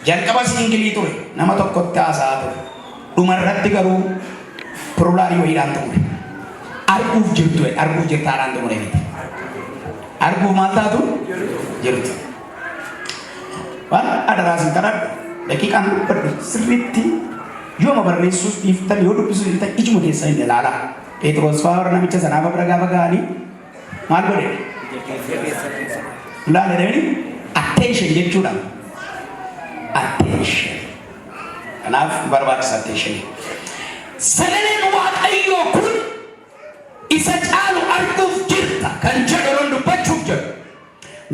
jalqaba singilii ture nama tokkotti haasaa ture dhumarratti garuu pirolaarii wayiidhaan ture arguuf jirtaadhaan ture miti arguuf maal taatu jirtu waan adaraasin kadhadhu daqiiqaan dubbadhu sirriitti yooma barreessuuf dhiiftan yoo dubbisu dhiiftan ijuma keessa hin ilaalaa Phexros fa'aa namicha sanaaf bira gaafa ga'anii maal godhe laala deemni attention jechuudha attention kanaaf barbaachisa attention sagaleen waaqayyoo kun isa caalu arguuf jirta kan jedhu dubbachuuf jedhu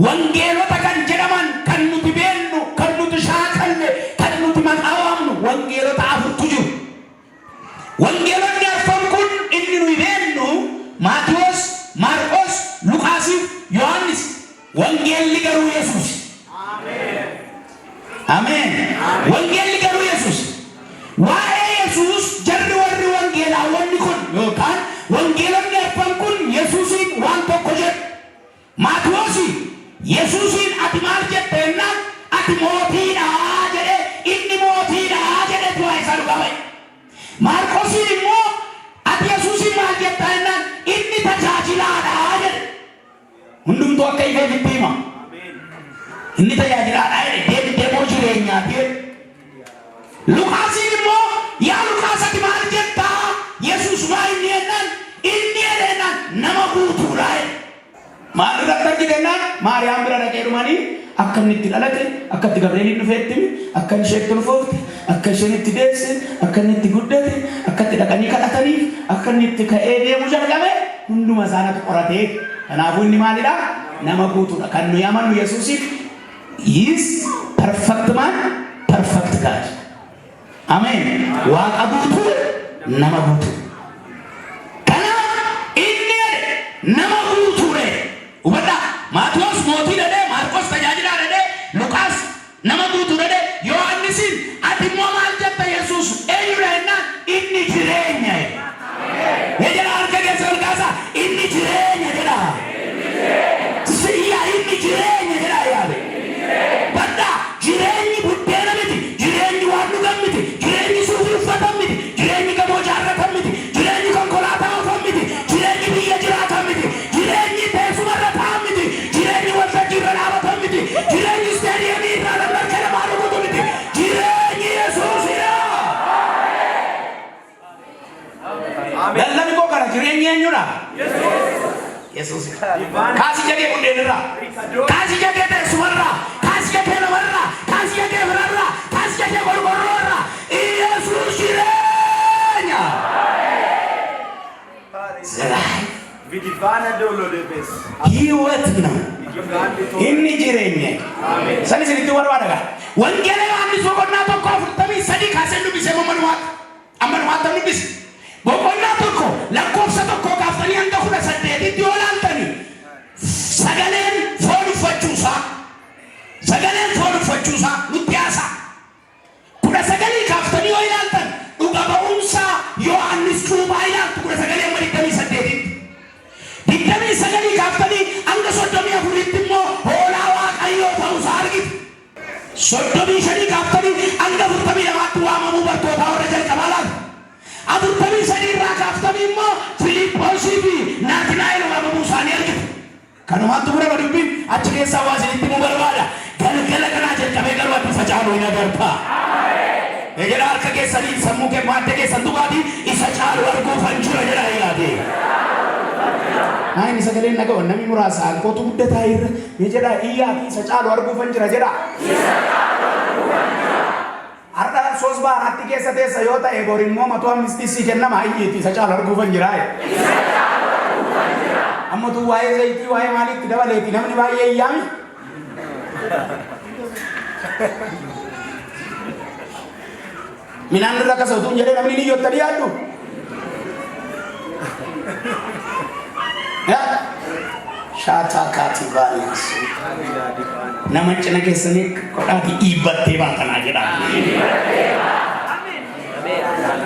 wangeelota kan jedhaman kan nuti beelnu kan nuti shaakalle kan nuti maqaa waamnu wangeelota afurtu jiru wangeelonni afur kun inni nuyi beelnu Maatiyos, Maarqos, Luqaasiif Yohaannis wangeelli garuu Yesuus Ameen wangeelli garuu Yesuus waa'ee Yesuus jarri warri wangeelaa wanni kun yookaan wangeelonni afur kun Yesuusiin waan tokko jedhu Maatiyoosi Yesuusiin ati maal jette jennaan ati mootiidha jedhe inni mootiidha jedhe tu'aa isa dhugame Maarqosiin immoo ati Yesuusiin maal jette jennaan inni tajaajilaadha jedhe hundumtuu akka ifee fitti hima inni tajaajilaadha jedhe deemoo jireenyaati jedhe Luqaasiin immoo yaa Luqaas ati maal jetta Yesuus waa inni jennaan inni jedheenaan nama guutuudha jedhe maal irratti argitennaan Maariyaam bira dhaqee dhumanii akka inni itti dhalate akka itti Gabrieliin dhufeetti akka inni isheetti ulfoofte akka isheen itti deesse akka inni itti guddate akka itti dhaqanii kadhataniif akka inni itti ka'ee deemuu jalqabe hunduma isaanatu qoratee kanaafuu inni maalidha nama guutuudha kan nuyi amannu Yesuusiif is perfect man perfect God Ameen waaqa guutuu nama guutuu kanaaf inni nama guutuudha ubadda Maatiyos mootii dhadhee Maarqos tajaajilaa dhadhee Luqaas nama guutuu dhadhee Yohaannisiin ati immoo maal jetta Yesuus eenyudha jennaan inni jireenya jedha harka keessa ol kaasaa inni jireenya jedha siyyaa inni jireenya jedha yaade badda jireenyi buddeena miti jireenyi waan dhugan miti jireenyi suufii uffatan miti jireenyi gamoo jaarratan miti jireenyi konkolaataa oofan miti jireenyi biyya jiraatan miti jireenyi teessumarra ta'an miti jireenyi waltajjii irra dhaabatan miti jireenyi isteediyamii irraa lammarkee namaa dhugutu miti jireenyi Yesuusidha. Lallabni koo kana jireenyi eenyudha? Yesuusidha. Kaasii jagee buddeenirraa kaasii jagee teessumarraa kaasii jagee namarraa kaasii jagee birarraa kaasii jagee qorqorroorraa Yesuus jireenya. Hiiwat ነው inni jireenya sanis itti warwaadha wangeela Yohaannis boqonnaa tokko 43 kaasee dubbise ammanumaatti dubbise boqonnaa tokko lakkoofsa tokko kaaftanii hanga 18tti yoo ilaaltanii sagaleen foon uffachuusaa nutti haasaa 19 kaaftanii yoo ilaaltan dhuga ba'umsaa Yohaannis cuuphaa ilaaltu 19 amma 28tti 29 kaaftanii hanga 34tti immoo hoolaa waaqayyoo ta'uusaa argite 35 kaaftanii hanga 42tti waamamuu bartootaa warra jalqabaa laatu 43 irraa kaaftanii immoo Filiiphoosii fi Naatinaa'el waamamuu isaanii argite kanumaatti bira dubbiin achi keessaa waasinitti nu barbaada galgala kanaa jalqabee garuu ati facaaluu hin agarta jedha harka keessanii sammuu kee maadda keessan dhugaatii isa caalu arguufan jira jedha yaade Aini sagaleen nagawan namni muraasa alkootu guddataa irra jedha iyyaa fi isa caalu arguufan jira jedha har'a soos baanaatti keessa teessa yoo ta'e boriin moo matuu amnistii kennama iyyeetti isa caalu arguufan jira amma tu waa'ee zayitii waa'ee maaliitti dabaleeti namni baay'ee iyyaami minaan irra kasautuun jedhee namni ni yotta dhiyaadhu Shata kati balas. Nama cina keessanii kodhaati dhiibbattee baatanaa jedha.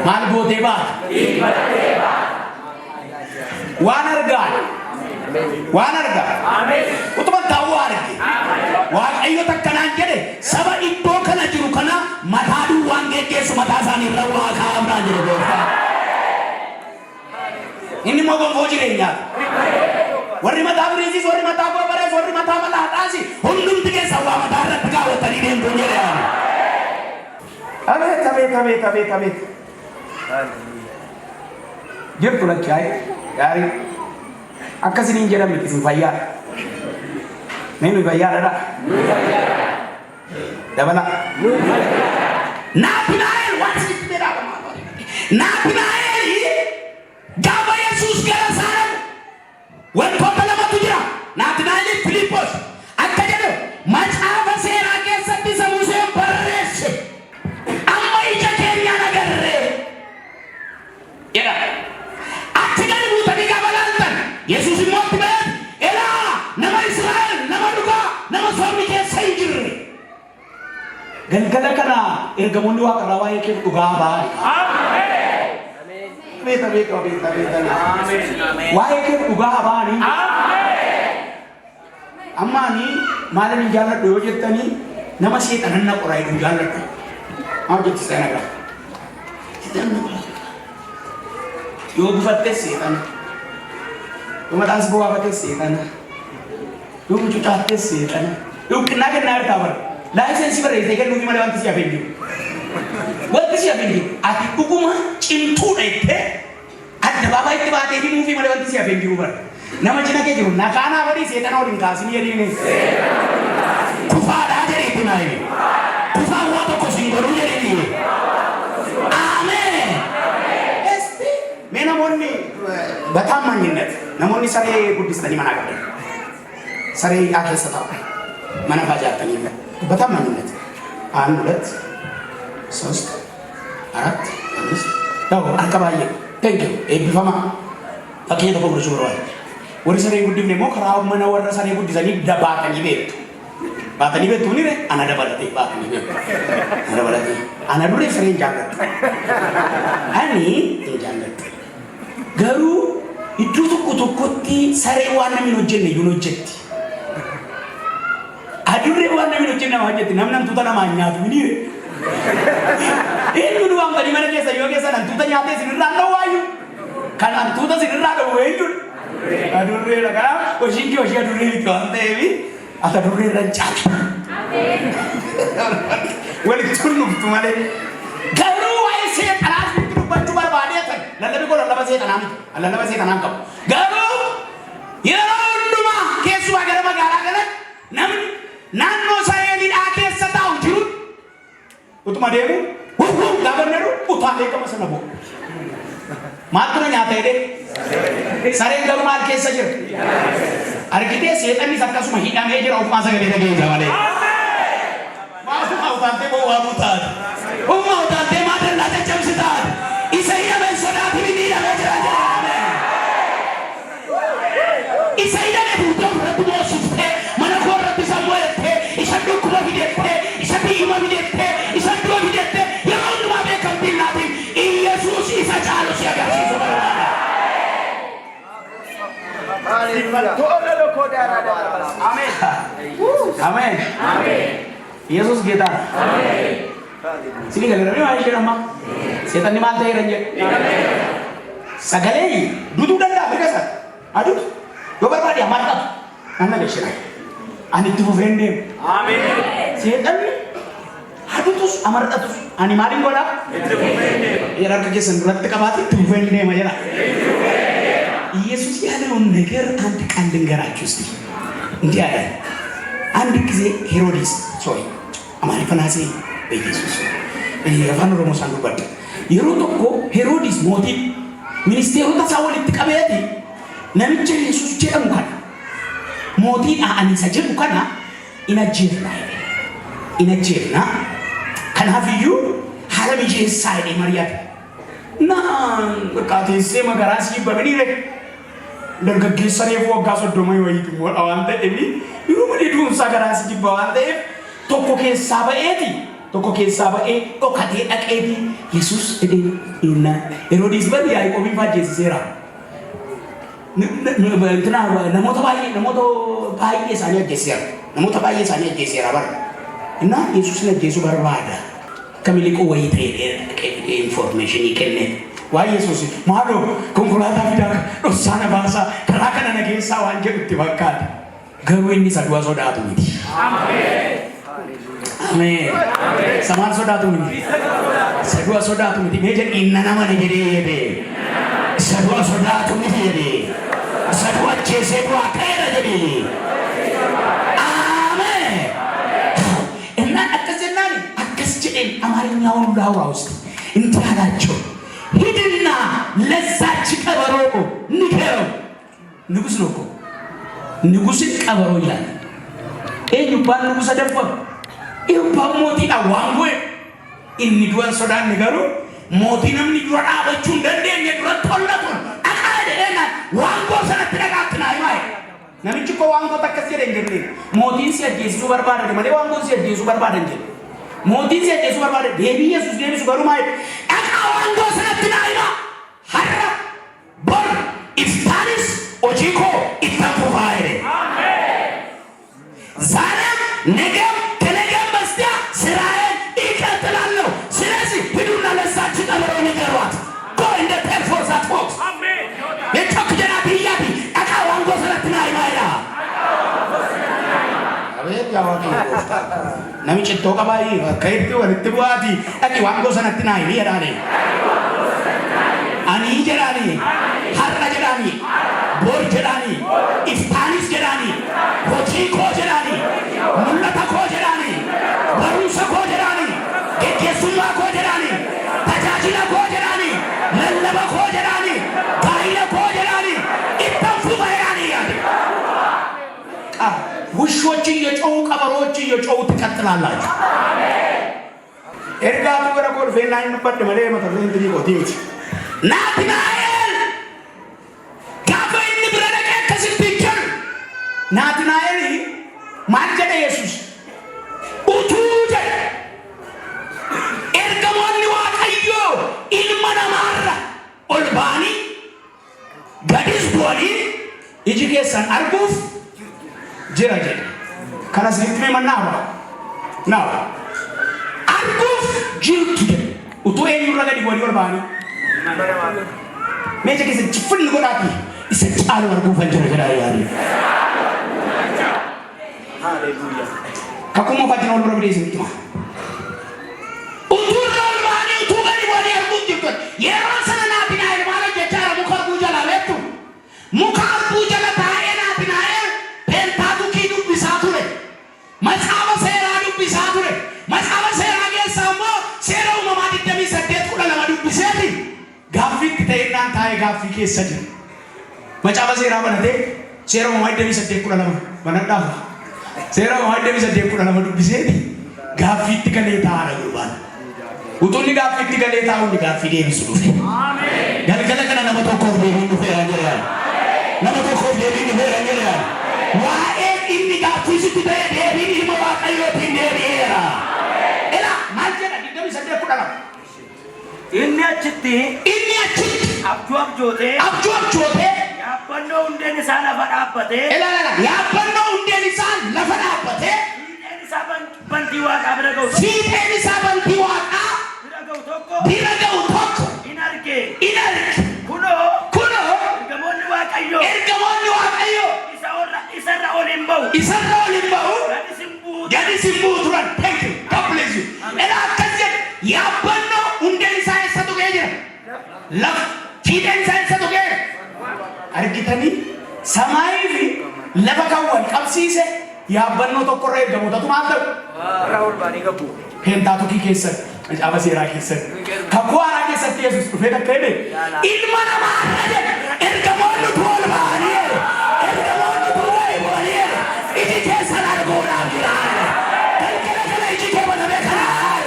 Maal gootee baata? Waan argaa. Utuma taa'uu arge. Waaqayyo takkanaan jedhe saba iddoo kana jiru kana Yesu matasani rawa kaamra jiru gooftaa. Inni immoo gonfoo jireenyaa. Warri mataa biriisis, warri mataa goobarees, warri mataa malaadhaasi hundumti keessa waa mataa irratti kaawwatanii deemtuu jedhani. Abeet. Jirtu lakkaa'e gaarii akkasiniin jedhamni isin fayyaa. Meenu fayyaadha. Dabala. Naatnaa'el waan sitti jedhama. Naatnaa'el gaafa Yesuus gara Saarem wantoota lamatu jira. Naatnaa'el Filiiphos akka jedhu macaafa seeraa keessatti isa Museen barreesse amma ija keenyaan agarre jedha. Achi gadi buutanii gaafa laaltan Yesuus immoo itti ba'e elaa nama Israa'el nama dhugaa nama soomni keessa hin jirre. Galgala kana ergamoonni Waaqarraa waa'ee kee dhugaa ba'an. Amen. Waa'ee kee dhugaa ba'anii. Amma ani maalan hin jaalladhu yoo jettanii nama seexanan na qoraa hin jaalladhu. Maal jetti seexana? Yoo gufatte seexana. Yoo mataas bu'aafatte seexana. Yoo mucucaatte seexana. Yoo qinnaa kennaa harkaa bara. Laayisensi barreessee kennuufi malee wanti si hafe hin jiru. Wanti si hafe hin jiru. Ati dhuguma cimtuudha jettee addabaabaa itti baatee himuufi malee wanti si hafe hin jiru bara. Nama cina kee jiru nakaanaa badii seexana waliin kaasini jedhini. Kufaadhaa jedheetti maali? Kufaan waa tokko sin godhuu jedhini. Ameen. Esti mee namoonni bataammanyinnat namoonni saree guddistanii manaa qaban. Saree yaa keessa taa'u. Mana fajaatanii በታማኝነት 1 2 3 4 5 ያው አቀባየ ቴንክ ዩ ኤቢፋማ ፈከየ ተቆብሩ ሹራይ ወሪ ሰሬ ጉዲፍ ነሞ ከራው መነ ወረ ሰሬ ጉዲ ዘኒ ባተኒ ቤቱ ኒሬ አና ደባለቴ ባተኒ ቤቱ አና ዱሬ ሰሬ ጃለት አኒ ጃለት ገሩ ይዱቱ ኩቱኩቲ ሰሬ ዋና ሚኖጀነ ዩኖጀቲ Adurre waan namni hojjenna waan jetti namni tuuta nama nyaatu ni inni nu waan bari mana keessa yoo keessa nan tuuta nyaatee sinirraa dhawaayu kan an tuuta sinirraa dhawu eenyuun adurre la kana hojii adurre ni waan ta'eef ata adurre irraan caala walitti tunnuftu malee garuu waa'ee seexanaa sitti dubbachuu barbaadee ta'e lallabi kun lallaba seexanaan qabu garuu yeroo hundumaa keessumaa gara magaalaa kanatti namni naannoo Israa'elidhaa keessa taa'u jiru utuma deemu gaafanneeru utaalee qaba sana bo'o maaltu na nyaata jedhee sareen garuu maal keessa jira argitee seexannis akkasuma hidhamee jira ofumaa sagalee dhageessa malee maal utaantee bo'o waa butaati uumaa utaantee maa dallaa caccabsitaati isa hidhamee sodaati inni hidhamee jira isa hidhamee buutoo irratti boossuftee mana koo irratti sammuu isa dukkuma fidette isa biyyuma fidette isa du'a fidette yeroo hundumaa beekamtiin naatiin Iyesuus isa caalu si agarsiisu barbaada. Ameen. Yesuus ጌታ sini galerami waa ishee amma seetanni maal ta'e ranjee sagalee duduu danda'a birasa aduutu yoo barbaade amartatu anna gashira. Ani itti fufeen deemu. Ameen. Seexanni hadutus amartatus ani maaliin godhaa? Itti fufeen deema. Yeroo akka keessan duratti qabaate itti fufeen deema jedha. ኢየሱስ ያለውን ነገር አንድ ቃል ልንገራችሁ እስቲ። እንዲህ አለ። አንድ ጊዜ ሄሮድስ አማሪ ፈናሴ በኢየሱስ የፋን ሮሞ ሳንዱበት የሮቶኮ ሄሮድስ ሞቲ ሚኒስቴሩ ተሳወል ይተቀበያቲ ነምቼ ኢየሱስ ጀም ካን ሞቲ አኒ ሰጀም ካና ኢነጀና ከናፍዩ ሐረም ጄሳይ ማርያት ና በቃቴሴ መጋራስ ይበበኒለ dargaggeessa reefu waggaa 30 wayiiti moodha waan ta'eef yeroo duumsa garaas jibba waan ta'eef tokko keessaa ba'ee dhokatee dhaqeeti Yesuus jedhee inna Heroodis bari Yaaqoobiin faajjeessiseera. Namoota baay'ee isaanii ajjeeseera bara. Inna Yesuusin ajjeesuu barbaada. Kamiliquu wayii ta'e information kenne. Waa Yesuus maaloo konkolaataa fidaa dhossaana baasaa karaa kana nageessaa waan jedhutti fakkaata. Garuu inni saduu sodaatu miti. Ameen. Samaan sodaatu miti. Saduu sodaatu miti. Mee jedhi inna nama ni jedhee saduu sodaatu miti jedhee saduu ajjeesee du'aa ka'eera jedhee. Ameen. Innaan akkas jennaan akkas jedheen Amaariyaa hundaa'u ውስጥ እንዲህ አላቸው ሂድና ለዛች ቀበሮ ንገረው። ንጉሥ ነው እኮ ንጉሥን ቀበሮ ይላል። eenyubbaan nugusa dabba ibbaan mootiidha waan goe inni du'an sodaan nigaru mootii namni dura dhaabachuu hin dandeenye dura tollatu dhaqaa jedheena waan goo sanatti dhaqaattinaa himaa namichi koo waan goota akkas jedhe hin jenne mootiin si ajjeesisuu barbaadan malee waan goon si ajjeesuu barbaadan jedhe mootiin si ajjeesuu barbaadan deebii Yesuus deebisu garuu maa jedhe dhaqaa waan goo sanatti naa himaa har'a bor iftaanis hojii koo ittan fufaa jedhe ዛሬም ነገም ከነገም በስቲያ ስራዬን እቀጥላለሁ። ስለዚህ ሂዱና ለዛች ቀበሮ ንገሯት። Go in the tell for that folks. Amen. የጮክ ጀና ቢያቢ አቃ ዋንጎ ሰለትና አይማይላ አቤት ያወጡ ነሚጭ ተቀባይ ከይት ወልት ቡአቲ አቂ ዋንጎ ሰለትና አይሚራኔ አኒ ጀራኒ ሀራ ጀራኒ ቦር ጀራኒ ኢስታኒስ ጀራኒ ኮቺኮ ጀራኒ ሙላታ ኮ ጀራኒ ባሩሳ ኮ ጀራኒ ጌሱማ ኮ ጀራኒ ታጃጂላ ኮ ጀራኒ ለለባ ኮ ጀራኒ ጋይለ ኮ ጀራኒ ኢታፉ ባያኒ ያለ ውሾች እየጮሁ ቀበሮች እየጮሁ ትቀጥላላችሁ። ኤርጋቱ ወረቆል ፌናኝ ነበር መለ መተረን እንት ሊቆቲት ናትናኤል ጋፈኝ ብረደቀ ከስልትከር ናትናኤል ማጀደ ኢየሱስ ኡቱጀ ኤርገሞኒ ዋቀዮ ኢልመናማራ ኦልባኒ ጋዲስ ቦሊ ኢጂጌሰን አርጉፍ ጅራጀ ከናስሊትሜ መናባ ናው አርጉፍ ጅርቱ ኡቱ ኤኙ ረገዲ ቦሊ ኦልባኒ meja kese chifun godati isa chalu argu fanjara jara yari haleluya kakumo fajino loro bide sitima uturol mani utugani wali argu jikko yero sana na binae mala jechara mukar bujala letu mukar bujala taena binae pentadu ki du bisature masaba sera du bisature masaba sera ge sambo sera umama ditami sadet kula la du bisati ጋፊት ተይናን ታይ ጋፊ ከሰደ መጫባ ሴራ በነቴ ሴራው ማይደሚ ሰደ ኩላላ በነዳ ሴራው ማይደሚ ሰደ ኩላላ ዱብሴ ጋፊት ከሌታ አረጉባል ውጡኒ ጋፊት ከሌታ ሁሉ ጋፊ ዴቢሱ አሜን ያልከለ ከነ ነመቶ ኮር ዴቢ ነው ፈራገራ ነመቶ ኮር ዴቢ ነው ፈራገራ ዋኤ ኢኒ ጋፊ ሲቲ ዴቢ ነው ማቀዮ ዴቢ ኤራ ኤላ ማጀና ዲደሚ ሰደ ኩላላ inni achitti abjuab joote yaabbannoo hundeen isaa lafa dhaabbate ilaalala yaabbannoo hundeen isaa lafa dhaabbate fiixeen isaa bantii waaqaa bira ga'u bira ga'u tokko in arge kunoo ergamoonni waaqayyo isarra ol hin ba'u gadi simbuu turan thank you God bless you ilaa akkas jedhe yaabbannoo hundeen isaa eessatu ga'ee jira lafa fiixeen isaa eessatu ga'e argitanii samaayii fi lafa kawwan qabsiise yaabbannoo tokkorra ergamootatu maal ta'u peentaatokii keessan caaba seeraa keessan kakuu haaraa keessatti Yesuus dhufee takka hime ilma namaa jedhe ergamoonni tool ba'anii ergamoonni tool ba'anii iji keessan arguudhaaf jiraan galgala gala iji kee banamee kanaa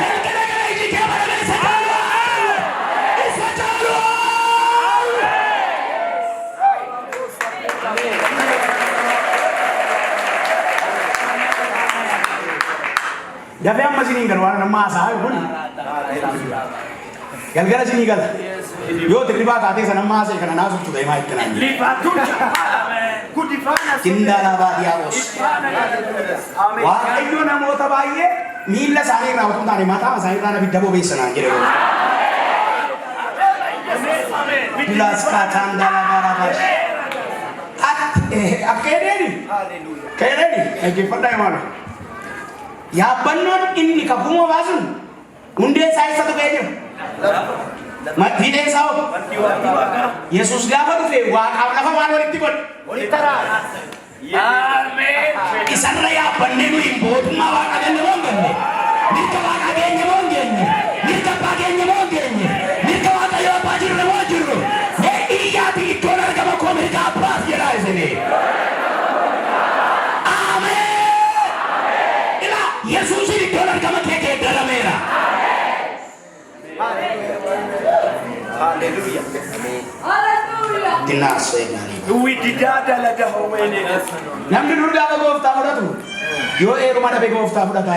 galgala gala iji kee banamee isa caalu dafee amma siniin galu waan nammaa haasa'aa kun galgala sinii gala yoo tirribaa taatee sana nammaa haasa'e kana naasuuf tuqee maa itti naan qindaala baadiyyaa boos waaqayyo namoota baay'ee miila isaanii irraa utuu taane mataa isaanii irraa abidda bobeessanaa jedhe. Bilaas kaataan dalagaa baas. Akka edeni. Kaedeni. Dhaggeeffadhaa imaana. Yaabbannoon inni kakuma baasun hundee isaa isa tuqee jira. Hidhee isaa hoo. Yesuus gaafa dhufe waaqaaf lafa waan walitti godhe. Isarra yaabbannee nuyi mootummaa waaqa keenya moo hin genne? Mirga waaqa keenya moo hin genne? Mirga abbaa keenya moo hin genne? Mirga waaqayyoo abbaa jirre moo jirru? Iyyaati iddoon argama koo mirga abbaas jedhaa isinii. Ameen. Ila Yesuusin iddoon argama kee geeddarameera. Hallelujah. Hallelujah. Dinasee gaarii. Duwi didaa dalaga hawweenii. Namni durgaa gooftaa fudhatu yoo eeruma dhabe gooftaa fudhata.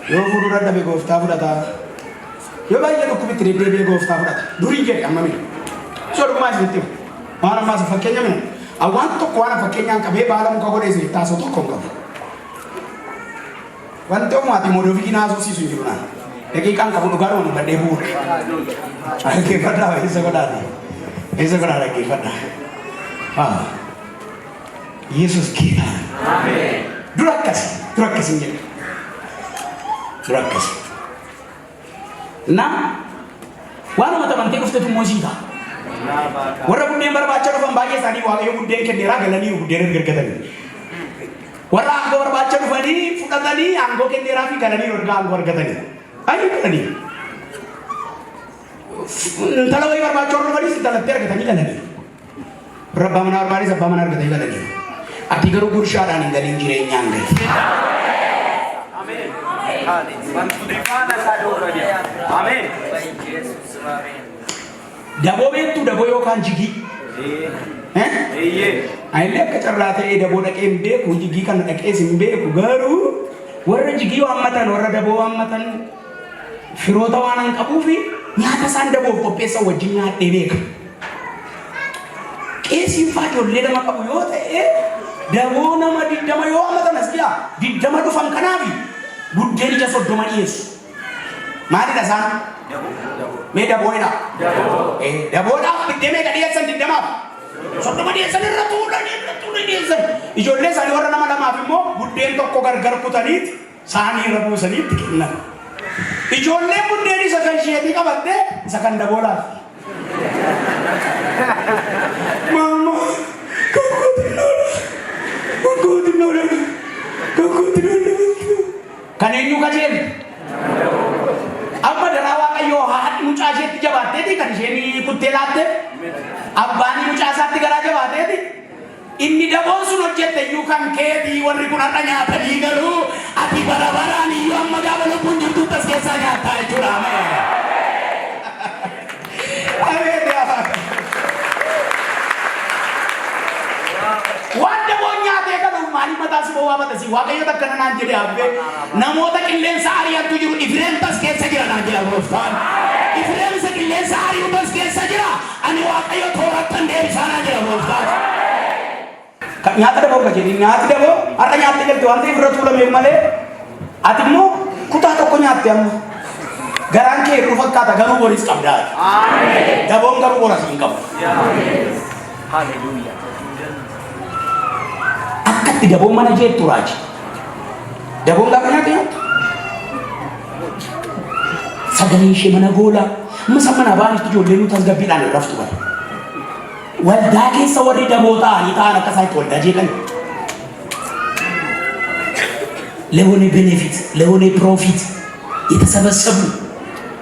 Yoo fuudhura dhabe gooftaa fudhata. Yoo baay'ee dhukkubitti deddeebi'ee gooftaa fudhata. Durii jedhe amma mini. Soodummaa isinitti waan ammaas fakkeenya mina. Waan tokko waan fakkeenyaan qabee baala muka godheesse taasoo tokko hin qabu. Wanti uumaati moodoofi naasofsiisu hin jiru naan. Daqiiqaan qabu dhugaa dhumu badhee bu'uudha. Dhaggeeffadhaa isa godhaati. Isa godhaa dhaggeeffadhaa. Yesus kita. Amen. Dura akkasi jedhe. Dura akkasi. Waan mata bantee dhuftetu moosiidha. Warra buddeen barbaacha dhufan baay'ee isaanii waaqayyo buddeen kenneeraa galanii buddeen ergatanii. Warra aangoo barbaacha dhufanii fudhatanii aangoo kenneeraa fi galanii ergaa aangoo argatanii. Ayo galanii. Intala wayii barbaacha dhufanii intalattee argatanii galanii. Rabbaa mana barbaanis abbaa mana argatanii galanii. Ati garuu gurshaadhaan hin galiin jireenyaan gali. Amen. Daboo beektu daboo yookaan jigii. Ayilee akka carraa ta'ee daboo dhaqee hin beeku jigii kana dhaqees hin beeku garuu warra jigii waammatan warra daboo waammatan firoota waan hin qabuufi nyaata isaan daboof qopheessan wajjin nyaadhee beeka. Qeesiin faa ijoollee nama qabu yoo ta'e daboo nama 20 yoo waammatan as jira 20 dhufan kanaafi buddeen ija 30 dhiyeessu. Maalidha isaan? Mee daboodha. Daboodhaaf biddee meeqa dhiyeessan 20? 30 dhiyeessan irra tuudhanii dhiyeessan. Ijoollee isaanii warra nama lamaaf immoo buddeen tokko gargar kutaniiti saanii irra buusaniitti kennan. Ijoolleen buddeen isa kan isheetii qabattee isa kan daboodhaaf. Mama, kan eenyu kajeeli? Abba daraa waaqayyoo haadhi mucaa isheetti jabaatteeti kan isheen kuttee laatte abbaan mucaa isaatti garaa jabaateeti inni daboon sun hojjette iyyuu kan keetii warri kun har'a nyaatanii garuu ati bara baraan iyyuu amma gaafa lubbuun jirtu tas keessaa nyaattaa jechuudha. Waan daboon nyaatee kadhu maaliif mataa si bowwaa matasi waaqayyo takkana naan jedhe abbe namoota qilleensa ari'attu jiru Ifreem tas keessa jira naan jedha gooftaan. Ifreem isa qilleensa ari'u tas keessa jira ani waaqayyo toorattan deebisaa naan jedha gooftaan. Nyaata daboo ka jedhi nyaati daboo har'a nyaatte galti waan ta'eef irra tuulame malee ati immoo kutaa tokko nyaatte amma garaan kee irru fakkaata garuu boris qabdaa. Daboon garuu boras hin qabu. Hallelujah. Akkatti daboon mana jettu raaji. Daboon gaafa nyaate nyaattu. Sagalee ishee mana goolaa. Masa mana baanitti ijoollee nuti tasgabbiidhaan hin raftu bara. Waldaa keessa warri daboo ta'anii ta'an akka isaatti waldaa jeeqan. ለሆነ ቤኔፊት ለሆነ ፕሮፊት የተሰበሰቡ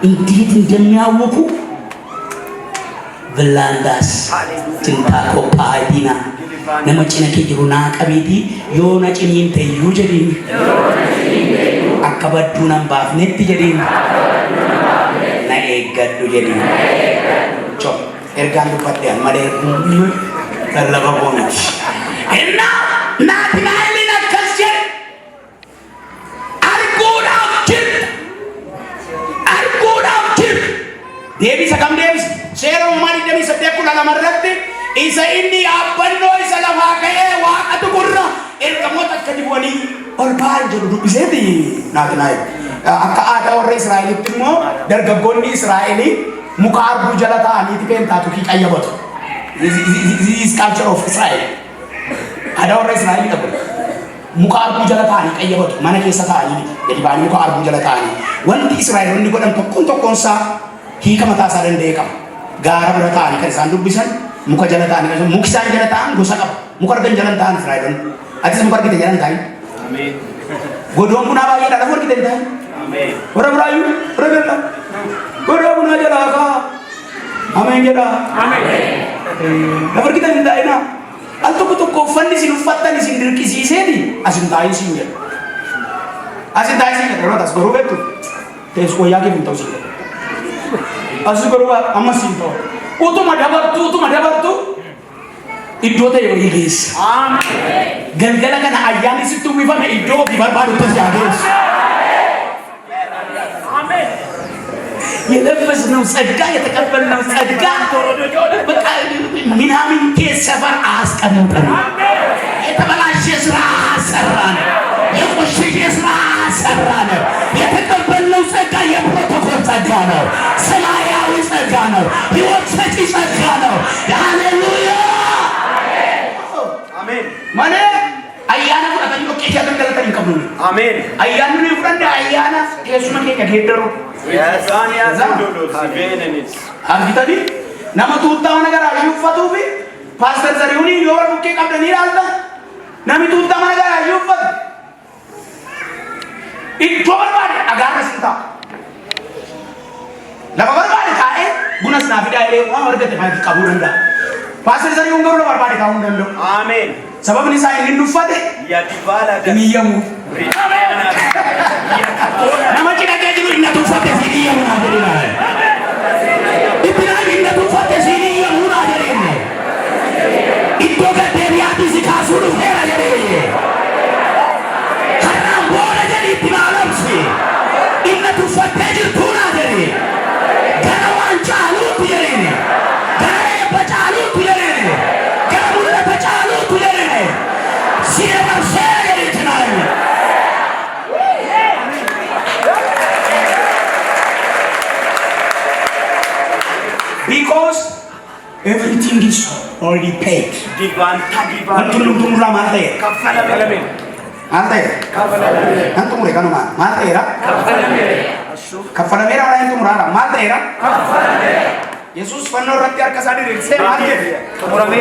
እንዴት እንደሚያወቁ ብላንዳስ ጭንታቆ ፓዲና ነመጭነ ከጅሩና ቀቤቲ ዮና ጭኒን ተዩ ጀዲን አከበዱና ባፍነት ጀዲን ናኤገዱ ጀዲን ቾ ኤርጋን ዱፈዲያን ማለ ተለበቦነች እና ናትናይሊና ከስጀ Devi sakam Devis, seera umani Devi saddeq kula lamarratti isa inni yaabbannoo isa lafaa ka'ee waaqatu gurra ergamoota akka dibwanii ol ba'an jedhu dubbiseeti naatinaa'e. Akka aadaa warra Israa'elitti immoo dargaggoonni Israa'elii muka harbuu jala ta'aniiti ka'een taatu kii qayyabatu. This culture of Israel. Aadaa warra Israa'elii qabu. Muka harbuu jala ta'anii qayyabatu. Mana keessa ta'anii gadi ba'anii muka harbuu jala ta'anii. Wanti Israa'eloonni godhan tokkoon isaa hiika mataa isaa danda'e qaba. Gaara bira ta'anii kan isaan dubbisan muka jala ta'anii muki isaan jala ta'an gosa qaba. Muka argan jala ta'an Israa'eloonni. Atis muka argite jala ta'anii. Amen. Godoon bunaa baay'eedha lafa argite ta'anii. Amen. Warra biraayyuu warra galla. Godoo bunaa jalaa kaa. Amen jedha. Amen. Lafa argite hin ta'ina. Al tokko uffanni isin uffattan isin dirqisiiseeti asin taa'in siin jedha. Asin taa'in siin jedha. Yeroo as goruu beektu teessu wayyaa keef hin ta'u siin jedha. Asin goruu amma siin ta'u. Utuma dabartu iddoo ta'e wayii geessa. Amen. Galgala kana ayyaanni sitti uwwifame iddoo ofii barbaadutti yaadeessu. Amen. የለበስነው ጸጋ የተቀበልነው ጸጋ በቃ ምናምንቴ ሰፈር አያስቀምጠን። የተበላሸ ስራ አሰራን፣ የቆሸሸ ስራ አሰራን። የተቀበልነው ጸጋ የፕሮቶኮል ጸጋ ነው፣ ሰማያዊ ጸጋ ነው፣ ሕይወት ሰጪ ጸጋ ነው። ሃሌሉያ አሜን። ማነ አያና ፍራታኝ ኦኬ ያገለገለኝ ከብሉ አሜን። አያኑ ነው ፍራንዳ አያና የሱማ ከገደሩ ያዛኒያ ዘንዶሎ አቤነኒስ አርጊታዲ ናመቱ ኡታው ነገር አዩፋቱ ቢ ፓስተር ዘሪሁኒ ዮር ቡኬ ቀብደኒ አልታ ናሚቱ ኡታው ነገር አዩፋቱ ኢጆር ባደ አጋረስታ ለባባል ባደ ካኤ ጉነስ ናፊዳ ኢሌ ዋ ወርገተ ባዲ ቀቡረንዳ ፓስተር ዘሪሁን ገሩ ባዲ ካውን ደንዶ አሜን። Sebab ni saya ingin dufade ya dibala ini yang nama kita kayak gitu indah dufade sini yang mana jadi lah itu lagi indah dufade sini yang mana jadi ini itu kan dari hati si kasur hera jadi karena boleh jadi timalam sih indah dufade jadi tuna jadi karena wancalu tu jadi ini karena bacalu tu jadi ini karena mulai bacalu tu jadi because everything is already paid. Divan. Antum ramate. Kafalame. Ante. Kafalame. Antum mereka nama. Mate era. Kafalame. Kafalame orang yang tum rara. Mate era. Kafalame. Yesus penuh rakyat kasadi rilse mate. Murame.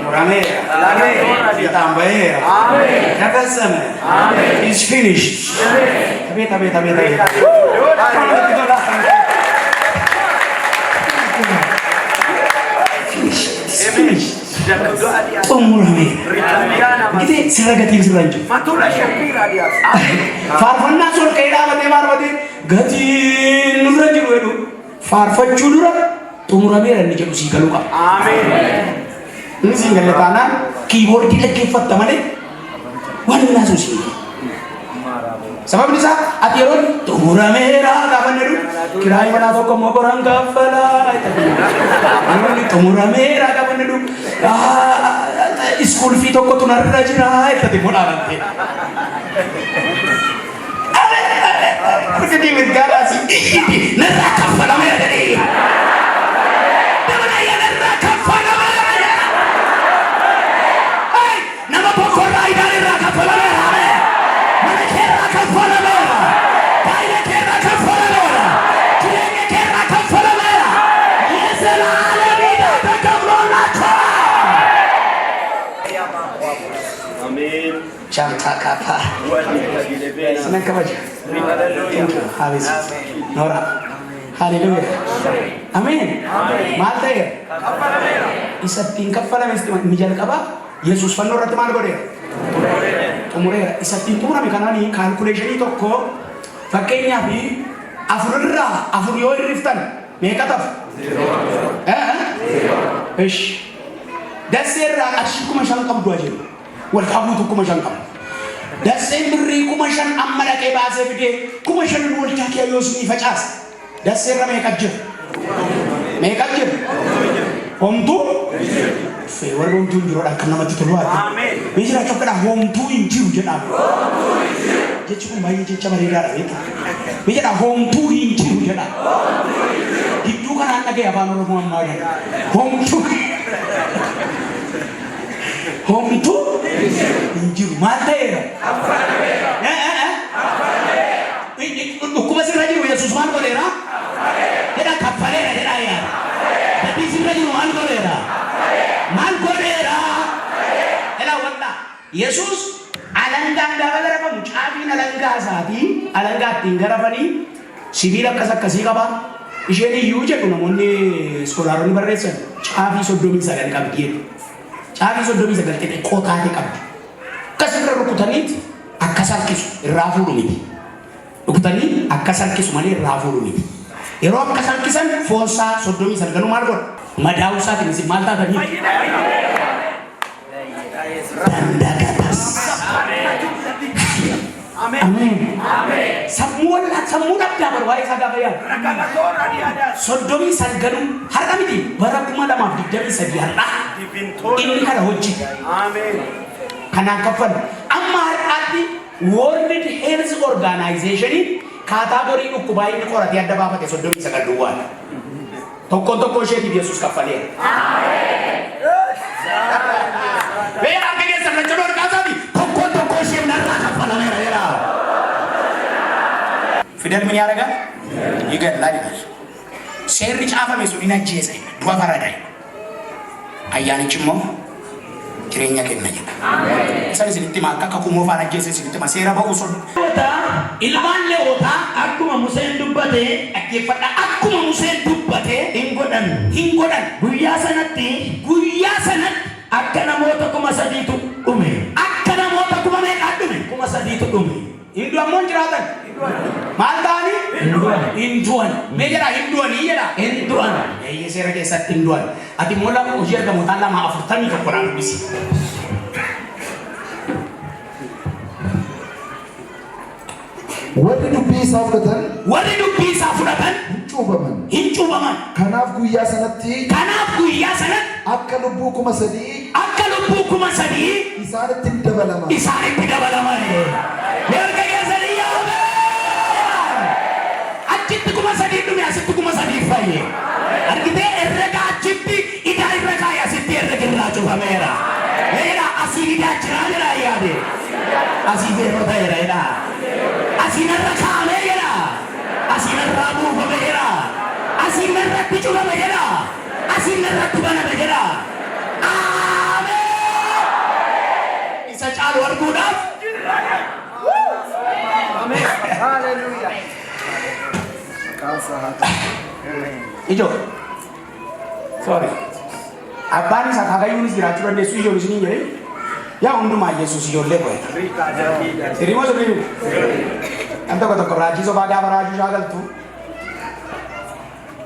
Murame. Lagi. Ditambah. Amen. Kafasame. Amen. It's finished. Tapi. Umurame. Kita seragatin selanjut. Fatula syakira dia. Farfanna sol kaida bate gati nurranju wedu. Farfachu dura umurame ran ni jabu sikaluka. Amin. Ini singgah tanah keyboard kita kefat tamane. Wanna susi. Sebab bisa atiron umurame ra kapan dulu. Kirai mana toko mau orang kafala. Umurame ra kapan dulu. School fee toko tu narra jira tadi mau nanti. Pergi with garasi. Narra kafala merah jadi. Mana ya narra kafala merah. Hey, nama pokok rai dari narra kafala merah. Mana kira kafala merah. Kaya kira kafala merah. Kira kira kafala merah. Yesus alamidah terkabullah. Amin. Jangka kapal. Senang kebaca. Thank you. Habis. Nora. Haleluya. Amin. Mata ya. Isa tingkap pada mesti mijal kaba. Yesus panu rati mana bode. Umure isa tingkap mana kanani calculation itu kok. Fakirnya bi afur yo riftan. Mereka tahu. Ish. Dasar asyik kumasan kamu dua je. Wal kamu tu kumasan kamu. Dasar beri kumasan amma ke bahasa bide. Kumasan wal cakap Yosuf ni facas. Dasar mereka je. Homtuu warri homtuu hin jiruudhaan kan namatti tolu ati. Biyyi jiraachuu kana homtuu hin jiru jedhama. Jechi kun baay'ee jecha bareedaadha beekta. Biyyi jedha homtuu hin jiru jedhama. Gidduu kanaan dhaga'e afaan Oromoo ammaa jedha. Homtuu hin jiru maal ta'eera? Dhukkuma sirra jiru Yesuus maal godheera? Jedha kaffaleera jedha yaada. Dadii sirra jiru maal godheera? Maal godheera? Jedha wanta Yesuus alangaan gaafa garafamu caabiin alangaa isaatii alangaa ittiin garafanii sibiila akkasii qaba. Isheen iyyuu jedhu namoonni iskoolaaronni barreessan caabii 39 qabdi jedhu. Caabii 39 xixiqqoo taate qabdi. Akkasirra rukutaniiti akkas harkisu irraa fuudhu miti. Rukutanii akkas harkisu malee irraa fuudhu miti. Yeroo akkas harkisan foonsaa 39 maal godha? Madaa'uu isaatiin isin maal taatanii? Dandagatas. Amen. Sammuu dhabdaa barbaade isaa gaafa yaadu. 39 har'a miti bara 2023 har'a inni kana hojjete. Kanaan kaffallu. Amma har'aatti World Health Organization kaataagorii dhukkubaa inni qoratee adda baafate 39 duwwaa. Tokko isheetiif Yesuus kaffaleera. Beera akka keessan na jedhu argaasaati tokko ishee narraa kaffalameera jedha. Fidel min yaadagaa? Yigallaa jedha. Seerri caafame sun hin ajjeesa du'a faradaa. Ayyaanichi immoo jireenya kenna jedha. Isaan isinitti himaa akka kumoo faana ajjeese isinitti himaa seera ba'uu sun. Ilmaan Lewwotaa akkuma Museen dubbate dhaggeeffadha akkuma Museen dubbate hin godhan guyyaa sanatti akka namoota 3,000 dhume akka namoota 3,000 dhume hindu ammoo jiraatan maal ta'anii hindu'an mee jedha hindu'anii jedha hindu'an eeyyee seera keessatti hindu'an ati immoo lama hojii argamootaan 241 dhaan dubbisi. Warri dubbii isaa fudhatan hin cuubaman. Kanaaf guyyaa sanatti akka lubbuu 3,000 isaanitti dabalama. Erga keessanii yaa'ame achitti 3,000 dhume asitti 3,000 fayye. Argitee herrega achitti idaa irra kaa'e asitti herrega irraa cuubameera. Eera asii idaa jiraa jira yaade asii beeroo ta'eera jedha. Asinarra kaa'amee jira. Asinarraa buufamee jira. Asinarratti cufamee jira. Asinarratti banamee jira. Ameen. Isa caalu arguudhaaf. Ameen. Hallelujah. Ijoo. Sorry. Abbaan isaa kaakayyuunis jiraachuu dandeessu ijoollee isinii jedhee. Yaa hundumaa Yesuus ijoollee qo'e. Sirriimoo sirriimu. Kan tokko raajii sobaa gaafa raajii shaakaltu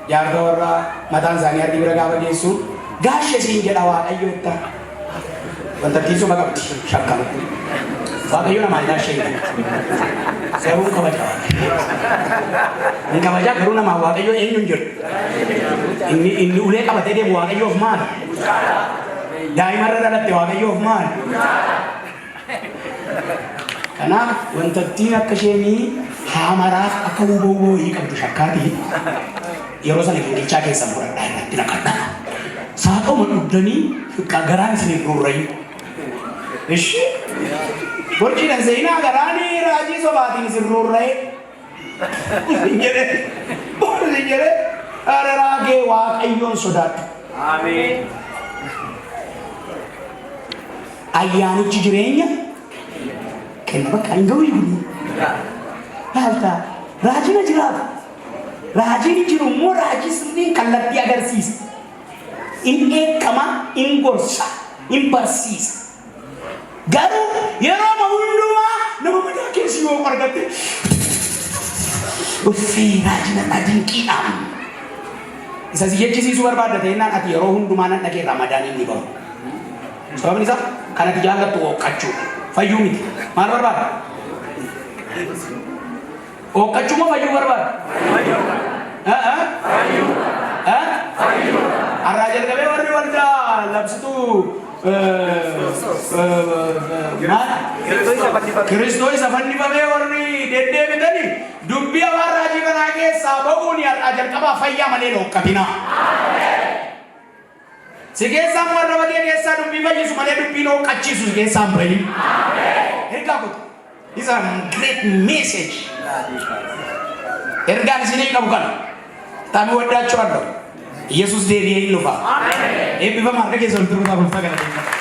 yaarda warra mataan isaanii harki bira gaafa geessu gaashee siin jedha Waaqayyo itti wanta ittiin soba qabdi shakkama. Waaqayyo namaan gaashee garuu kabaja inni kabaja garuu namaan Waaqayyo eenyuun jedhu inni ulee qabatee deemu Waaqayyoof maal? Daa'imarra dhalatte Waaqayyoof maal? Kanaaf wantattiin akka isheenii haamaraaf akka huboo qabdu shakkaati yeroo sana gingilchaa keessan fudhadhaa irratti naqadha. Saaqoma dhugdanii garaan isin gurrayu. Ishi borjiidhan seenaa garaanii raajii sobaatiin isin rurra'e. Isin jedhe haala raagee Waaqayyoon sodaadhu. Ameen. Ayyaanichi jireenya kenna bakka hin ga'u iyyuu haalta raajina jiraatu raajini jiru immoo raajii sirriin kallattii agarsiisa in eekama in gorsa in barsiisa garuu yeroo hundumaa nama madaa keessi yoo argatte uffii raajina dinqiidhaan isa si jechisiisuu barbaadda ta'ennaan ati yeroo hundumaa nan dhagee ramadaan inni bahu sababni isaa kanatti jaallattu ooqqachuu fayyuu miti maal barbaada? Ooqqachuu moo fayyuu barbaada? Fayyuu. Arraa jalqabee warri walda labsitu Kiristoos afannifamee warri deddeebitanii dubbii afaan raajii kanaa keessaa ba'uun har'aa jalqabaa fayyaa malee dhoqqatina. Si keessaan warra badee keessaa dubbii fayyisu malee dubbii dhoqqachiisu si keessaan bahi. Ergaa kutu. This is a great message. Ergaan isinii qabu kana. Taami waddaachuu adda. Yesus deebi'ee hin dhufa. Eebbifamaa harka keessa ol turuudhaaf ulfa galateeffata.